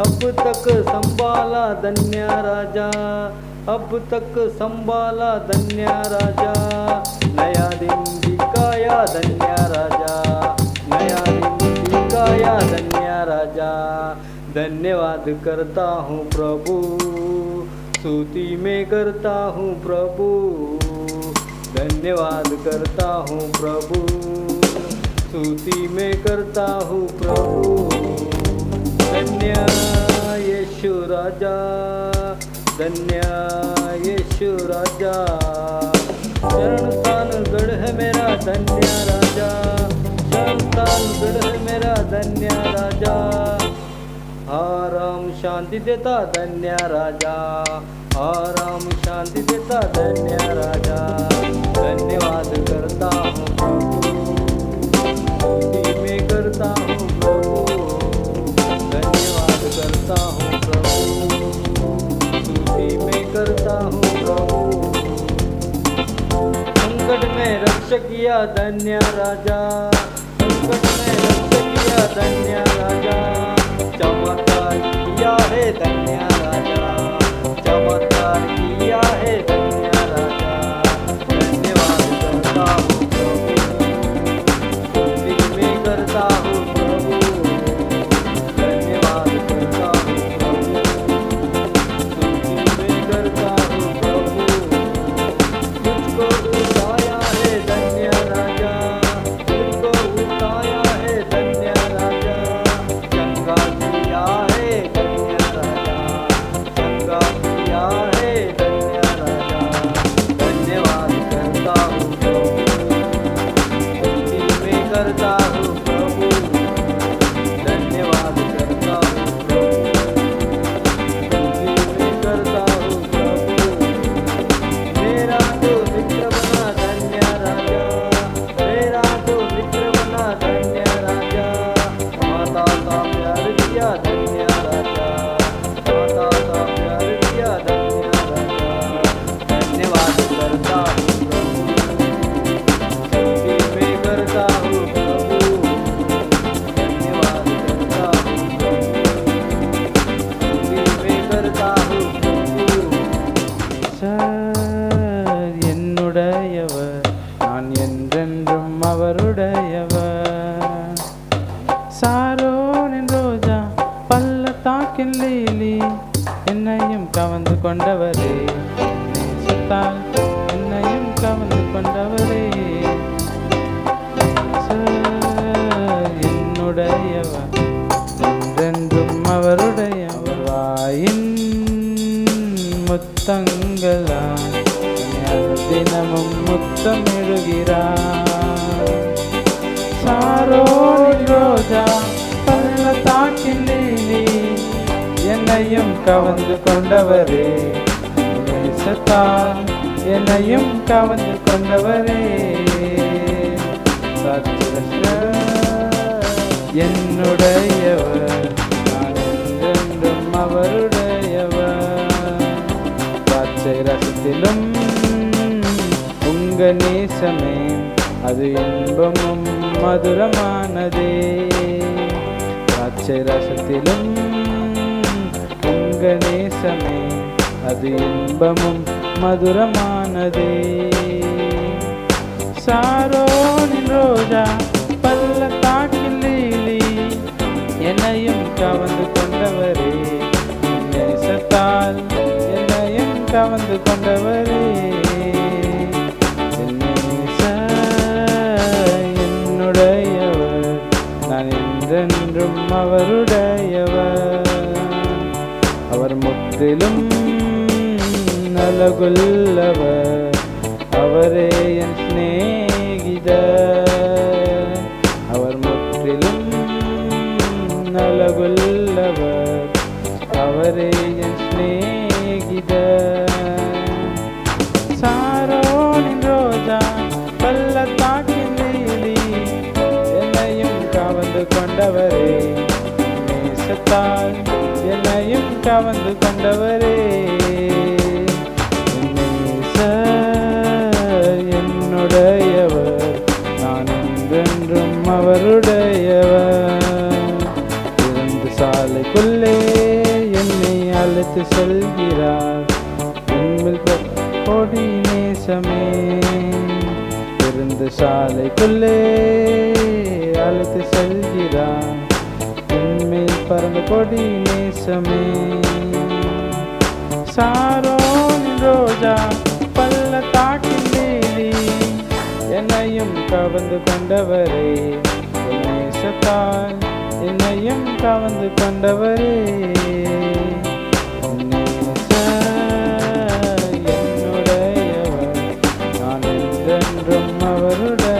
अब तक संभाला धन्य राजा, अब तक संभाला धन्य राजा, नया दिन दिखाया धन्य राजा, नया दिन दिखाया धन्य राजा। धन्यवाद करता हूँ प्रभु, स्तुति में करता हूँ प्रभु, धन्यवाद करता हूँ प्रभु, स्तुति में करता हूँ प्रभु। धन्य यीशु राजा, धन्य यीशु राजा, शरण स्थान गढ़ है मेरा धन्य राजा, शरण स्थान गढ़ है मेरा धन्य राजा। आराम शांति देता धन्य राजा, आराम शांति देता धन्य राजा। धन्यवाद करता हूँ प्रभु, स्तुति में करता हूँ प्रभु, धन्यवाद करता हूँ प्रभु, स्तुति में करता हूँ प्रभु। संकट में रक्षक किया धन्य राजा, संकट में रक्षक किया धन्य राजा, चमत्कार किया है धन्य राजा, चमत्कार किया है धन्य राजा। धन्यवाद करता हूँ प्रभु, स्तुति में करता हूँ प्रभु, धन्यवाद करता हूँ प्रभु, स्तुति में करता हूँ प्रभु। तुझको उठाया है धन्य राजा, तुझको उठाया है धन्य राजा, चंगा किया है धन्य राजा, चंगा किया है धन्य राजा। धन्यवाद करता हूँ प्रभु, स्तुति में करता हूँ प्रभु, धन्यवाद करता हूँ प्रभु, स्तुति में करता हूँ प्रभु। मेरा तो मित्र बना धन्य राजा, मेरा तो मित्र बना धन्य राजा, माता का प्यार दिया धन्य राजा, माता का प्यार दिया धन्य राजा। धन्यवाद करता हूँ प्रभु, स्तुति में करता हूँ प्रभु, धन्यवाद करता हूँ प्रभु, स्तुति में करता हूँ प्रभु। சார் என்னுடையவர், நான் என்றென்றும் அவருடையவர். சாரோனின் ரோஜா பள்ளத்தாக்கின் லீலி, என்னையும் கவர்ந்து கொண்டவரே, நேசத்தால் என்னையும் கவர்ந்து கொண்டவரே. சார் என்னுடையவர், என்றென்றும் அவருடையவர். வாயின் முத்தங்களால் என்னை தினமும் முத்தமிடுகிறார். சாரோனின் ரோஜா பள்ளத்தாக்கின் லீலி, என்னையும் கவர்ந்து கொண்டவரே, நேசத்தால் என்னையும் கவர்ந்து கொண்டவரே. என்னுடையவர், நான் என்றென்றும் அவருடையவர். திராட்சை ரசத்திலும் உங்க நேசமே, அது இன்பமும் மதுரமானதே. திராட்சை ரசத்திலும் உங்க நேசமே, அது இன்பமும் மதுரமானதே. சாரோனின் ரோஜா பள்ளத்தாக்கின் லீலி, என்னையும் கவர்ந்து கொண்டவரே, நேசத்தால் என்னையும் கவர்ந்து கொண்டவரே. என்னுடையவர், நான் என்றென்றும் அவருடையவர். அவர் முற்றிலும் அழகுள்ளவர், அவரே என் சிநேகிதர். அவர் முற்றிலும் அழகுள்ளவர், அவரே என் சிநேகிதர். சாரோனின் ரோஜா பள்ளத்தாக்கின் லீலி, என்னையும் கவர்ந்து கொண்டவரே, நேசத்தால் என்னையும் கவர்ந்து கொண்டவரே. என்னுடையவர், நான் என்றென்றும் அவருடையவர். சாலைக்குள்ளே என்னை அழைத்து செல்கிறார் உன்னில் கொடி நேசமே சாலைக்குள்ளே அழைத்து செல்கிறார் உன்மேல் பறந்த கொடி நேசமே சாரோன் ரோஜா பள்ளத்தாக்கின் வேலி என்னையும் கவர்ந்து கொண்டவரே நேசத்தால் என்னையும் கவர்ந்து கொண்டவரே என்னுடையவர் நான் என்றென்றும் அவருடைய